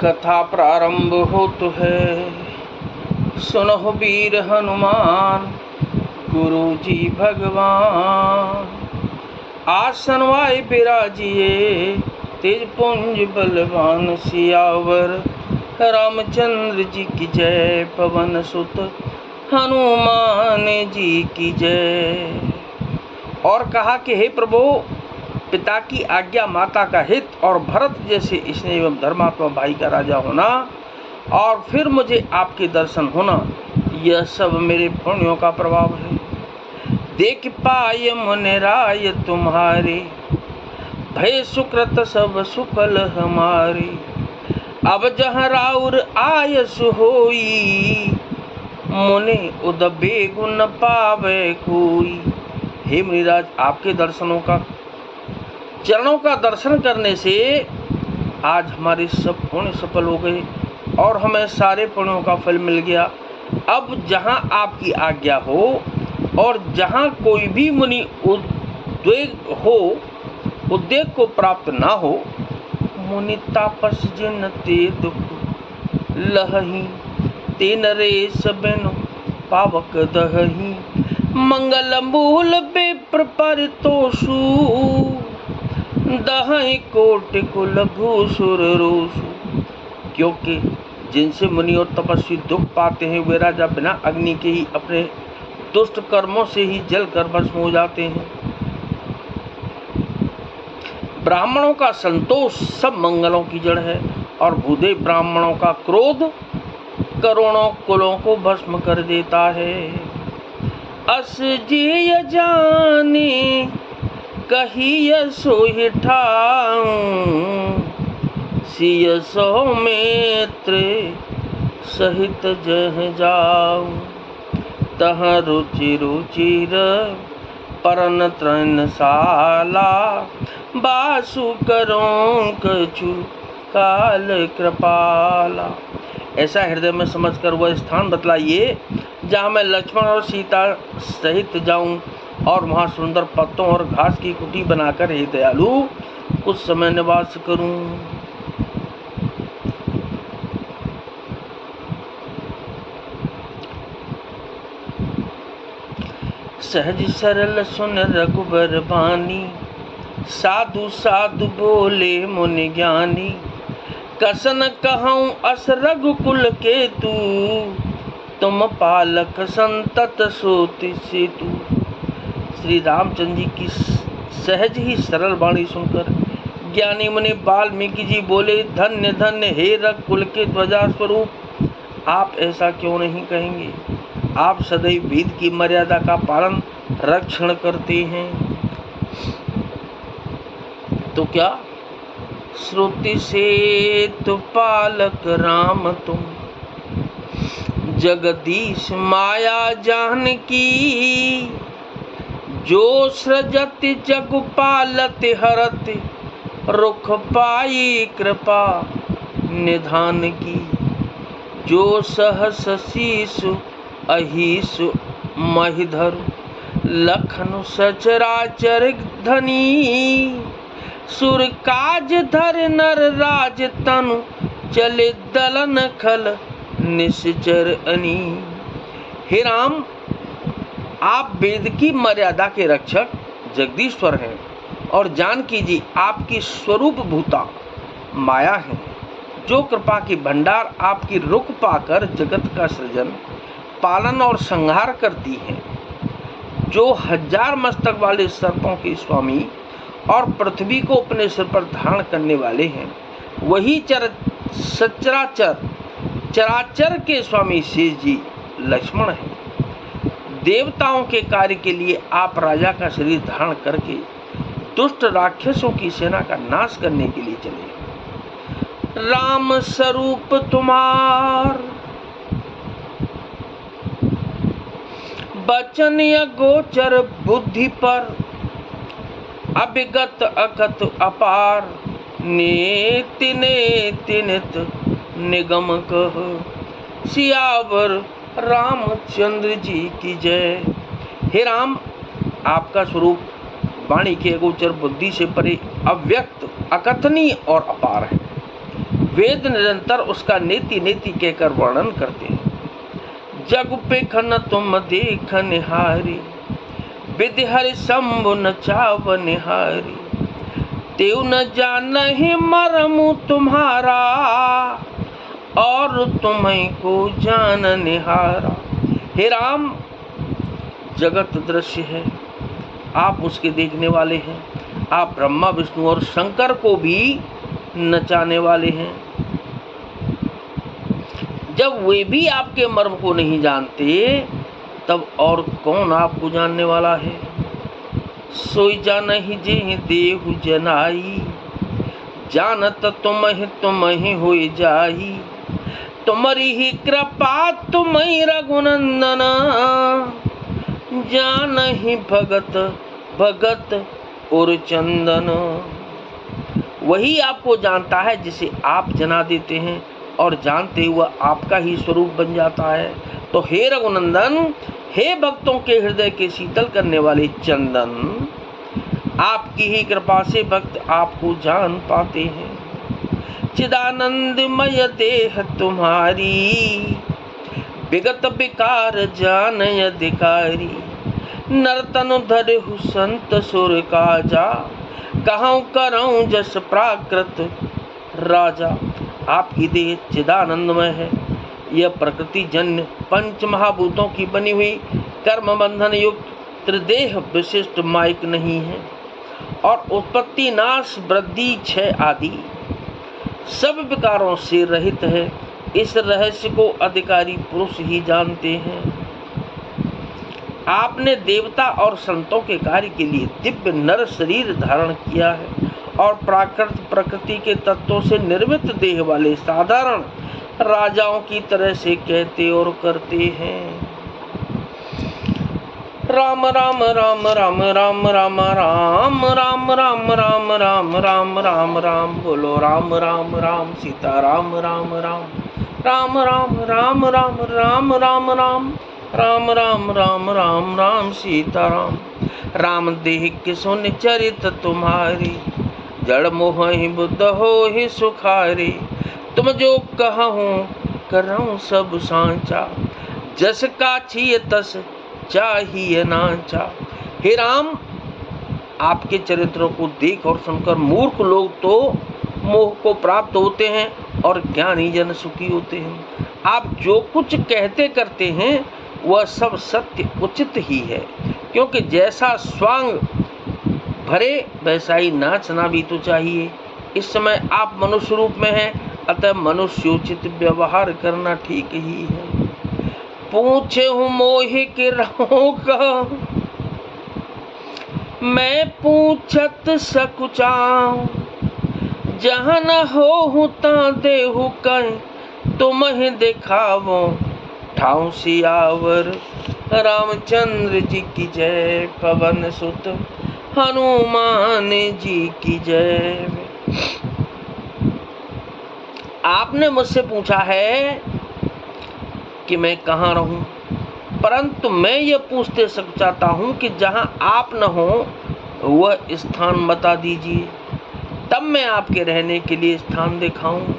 कथा प्रारंभ होत है। सुनहु वीर हनुमान गुरु जी भगवान। आसन वाय बिराजिए तेज पुंज बलवान। सियावर रामचंद्र जी की जय। पवन सुत हनुमान जी की जय। और कहा कि हे प्रभु, पिता की आज्ञा, माता का हित और भरत जैसे स्नेह एवं धर्मात्मा भाई का राजा होना और फिर मुझे आपके दर्शन होना, यह सब मेरे पुण्यों का प्रभाव है। देख पाय मुनि राय तुम्हारे, भय सुकृत सब सुकल हमारे। अब जहाँ राउर आयस होई, मुनि उदबे गुण पावे कोई। हे मुनिराज, आपके दर्शनों का, चरणों का दर्शन करने से आज हमारे सब पुण्य सफल हो गए और हमें सारे पुण्यों का फल मिल गया। अब जहाँ आपकी आज्ञा हो और जहाँ कोई भी मुनि उद्वेग को प्राप्त ना हो, मुनि तापस जिन ते दुख लहही, ते नरेश बिनु पावक दहही। मंगल मूल विप्र परितोषु, दहई कोटि कुल भूसुर रोषु। क्योंकि जिनसे मुनि और तपस्वी दुख पाते हैं, वे राजा बिना अग्नि के ही अपने दुष्ट कर्मों से ही जल कर भस्म हो जाते हैं। ब्राह्मणों का संतोष सब मंगलों की जड़ है और भूदेव ब्राह्मणों का क्रोध करोड़ों कुलों को भस्म कर देता है। अस जिय जाने कहिय सोहि ठाऊं, सिय सौमित्र सहित जह जाऊं। तह रुचि रुचिर परन त्रैणशाला, बासु करों कछु काल कृपाला। ऐसा हृदय में समझकर वह स्थान बतलाइए जहाँ मैं लक्ष्मण और सीता सहित जाऊं और वहाँ सुंदर पत्तों और घास की कुटी बनाकर, हे दयालु, कुछ समय निवास करूं। सहज सरल सुन रघुबर बानी, साधु साधु बोले मुनि ज्ञानी। कसन कहूँ अस रघुकुल के तू, तुम पालक संतत सोति सेतु। श्री रामचंद्र जी की सहज ही सरल वाणी सुनकर ज्ञानी मुनि वाल्मीकि जी बोले, धन्य धन्य हे रघुकुल के ध्वजा स्वरूप, आप ऐसा क्यों नहीं कहेंगे। आप सदैव वेद की मर्यादा का पालन रक्षण करते हैं। तो क्या श्रुति से तो पालक राम तुम, जगदीश माया जानकी। जो सृजत जग पालत हरत, रुख पाई कृपा निधान की। जो सहस शीसु अहिसु महिधरु, लखनु सचराचर धनी। सुर काज धर नर राज तनु, चले दलन खल निश्चर अनी। हे राम, आप वेद की मर्यादा के रक्षक जगदीश्वर हैं और जानकी जी आपकी स्वरूप भूता माया है। जो कृपा की भंडार आपकी रुख पाकर जगत का सृजन, पालन और संहार करती हैं। जो 1000 मस्तक वाले सर्पों के स्वामी और पृथ्वी को अपने सिर पर धारण करने वाले हैं, वही चराचर के स्वामी शेष जी लक्ष्मण हैं। देवताओं के कार्य के लिए आप राजा का शरीर धारण करके दुष्ट राक्षसों की सेना का नाश करने के लिए चले। राम स्वरूप तुम्हार, बचन अगोचर बुद्धि पर। अभिगत अकथ अपार, नेति नेति नित निगम कह। सियावर रामचंद्र जी की जय। हे राम, आपका स्वरूप वाणी के अगोचर, बुद्धि से परे, अव्यक्त, अकथनीय और अपार है। वेद निरंतर उसका नेति नेति कहकर वर्णन करते हैं। जग पे खन तुम देख निहारी, विधि हरि शंभु न चाव निहारी, तेउ न जानहि मरमु तुम्हारा, और तुम्हें को जान निहारा। हे राम, जगत दृश्य है, आप उसके देखने वाले हैं। आप ब्रह्मा विष्णु और शंकर को भी नचाने वाले हैं। जब वे भी आपके मर्म को नहीं जानते, तब और कौन आपको जानने वाला है। सोई जानहि जे देहु जनाई, जानत तुम्हि होई जाई, तुम्हारी ही कृपा तुम्हि रघुनंदन, जानहि भगत भगत और चंदन। वही आपको जानता है जिसे आप जना देते हैं, और जानते हुआ आपका ही स्वरूप बन जाता है। तो हे रघुनंदन, हे भक्तों के हृदय के शीतल करने वाले चंदन, आपकी ही कृपा से भक्त आपको जान पाते हैं। चिदानंदमय देह तुम्हारी, विगत विकार जान अधिकारी, नर्तन धरहु संत सुर काजा, कहूँ करऊँ जस प्राकृत राजा। आपकी देह चिदानंदमय है। यह प्रकृति जन्य पंच महाभूतों की बनी हुई कर्म बंधन युक्त त्रिदेह विशिष्ट माइक नहीं है, और उत्पत्ति नाश वृद्धि क्षय आदि सब विकारों से रहित है। इस रहस्य को अधिकारी पुरुष ही जानते हैं। आपने देवता और संतों के कार्य के लिए दिव्य नर शरीर धारण किया है, और प्राकृत प्रकृति के तत्वों से निर्मित देह वाले साधारण राजाओं की तरह से कहते और करते हैं। राम राम राम राम राम राम राम राम राम राम राम राम राम राम, बोलो राम राम राम सीता राम राम राम राम राम राम राम राम राम राम राम राम राम राम राम सीता राम। राम देह के सुन चरित तुम्हारी, जड़ मोह ही बुद्ध हो ही सुखारी, तुम जो कहूँ करऊँ सब सांचा, जस काछिए तस चाहिए नाचा। हे राम, आपके चरित्रों को देख और सुनकर मूर्ख लोग तो मोह को प्राप्त होते हैं, और ज्ञानी जन सुखी होते हैं। आप जो कुछ कहते करते हैं वह सब सत्य उचित ही है, क्योंकि जैसा स्वांग भरे वैसा ही नाचना भी तो चाहिए। इस समय आप मनुष्य रूप में हैं, अतः मनुष्योचित व्यवहार करना ठीक ही है। पूछे हूँ मोहि के रहूं का, मैं पूछत सकुचाऊं, जहाँ न हो ता देहु कहीं, तुम्हें दिखावो ठाऊ सियावर। रामचंद्र जी की जय, पवन सुत हनुमान जी की जय। आपने मुझसे पूछा है कि मैं कहाँ रहूं, परंतु मैं ये पूछते चाहता हूं कि जहां आप न हो वह स्थान बता दीजिए, तब मैं आपके रहने के लिए स्थान दिखाऊं।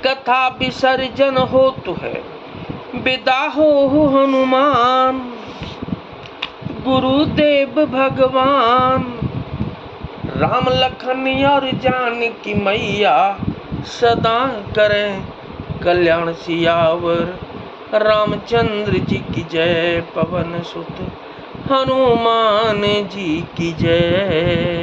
कथा विसर्जन हो तो है, विदा हो हनुमान, गुरुदेव भगवान। राम लखन और जानकी मैया, सदा करें कल्याण सियावर। रामचंद्र जी की जय, पवन सुत हनुमान जी की जय।